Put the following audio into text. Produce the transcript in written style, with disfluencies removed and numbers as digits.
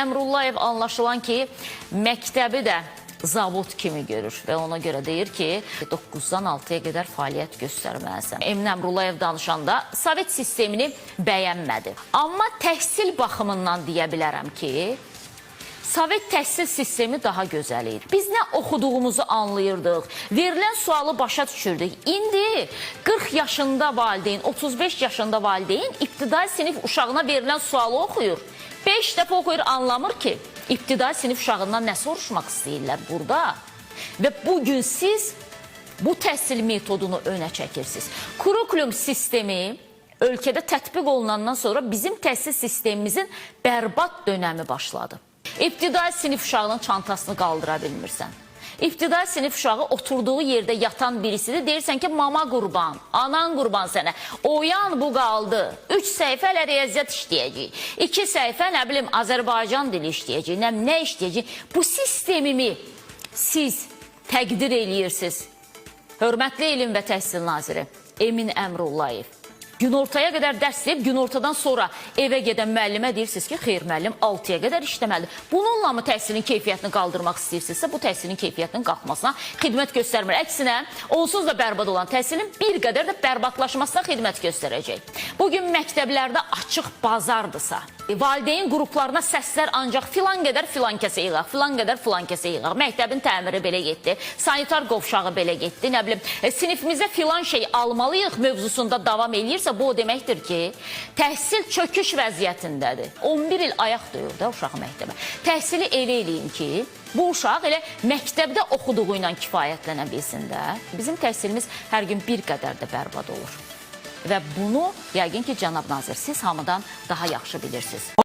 Əmrullayev anlaşılan ki, məktəbi də zavod kimi görür və ona görə deyir ki, 9-dan 6-ya qədər fəaliyyət göstərməlisən. Emin Əmrullayev danışanda Sovet sistemini bəyənmədi. Amma təhsil baxımından deyə bilərəm ki, Sovet təhsil sistemi daha gözəl idi. Biz nə oxuduğumuzu anlayırdıq, verilən sualı başa düşürdük. İndi 40 yaşında valideyn, 35 yaşında valideyn ibtidai sinif uşağına verilən sualı oxuyur. 5 dəfə oxuyur, anlamır ki, ibtidai sinif uşağından nə soruşmaq istəyirlər burada. Və bugün siz bu təhsil metodunu önə çəkirsiniz. Kurikulum sistemi ölkədə tətbiq olunandan sonra bizim təhsil sistemimizin bərbad dönəmi başladı. İbtidai sinif uşağının çantasını qaldıra bilmirsən. İbtidai sinif uşağı oturduğu yerdə yatan birisidir. Deyirsən ki, mama qurban, anan qurban sənə. Oyan bu qaldı. 3 səhifə ilə riyaziyyat işləyəcək. 2 səhifə, nə bilim, Azərbaycan dili işləyəcək. Nə işləyəcək? Bu sistemimi siz təqdir eləyirsiniz. Hörmətli İlim və Təhsil Naziri Emin Əmrullayev. Günortaya qədər dərs deyib, günortadan sonra evə gedən müəllimə deyirsiniz ki, xeyr müəllim 6-ya qədər işləməlidir. Bununla mı təhsilin keyfiyyətini qaldırmaq istəyirsinizsə, bu təhsilin keyfiyyətinin qalxmasına xidmət göstərmir. Əksinə, onsuz da bərbad olan təhsilin bir qədər də bərbadlaşmasına xidmət göstərəcək. Bugün məktəblərdə açıq bazardırsa, valideyn qruplarına səslər ancaq filan qədər filan kəsə yığaq, filan qədər filan kəsə yığaq. Məktəbin təmiri belə getdi, sanitar qovşağı belə getdi, nə bilim, sinifimizə filan şey almalıyıq mövzusunda davam eləyirsə, bu o deməkdir ki, təhsil çöküş vəziyyətindədir. 11 il ayaq döyür də uşaq məktəbə. Təhsili elə eləyin ki, bu uşaq elə məktəbdə oxuduğu ilə kifayətlənə bilsin də. Bizim təhsilimiz hər gün bir qədər də bərbad olur. Və bunu yəqin ki, cənab nazir, siz hamıdan daha yaxşı bilirsiniz.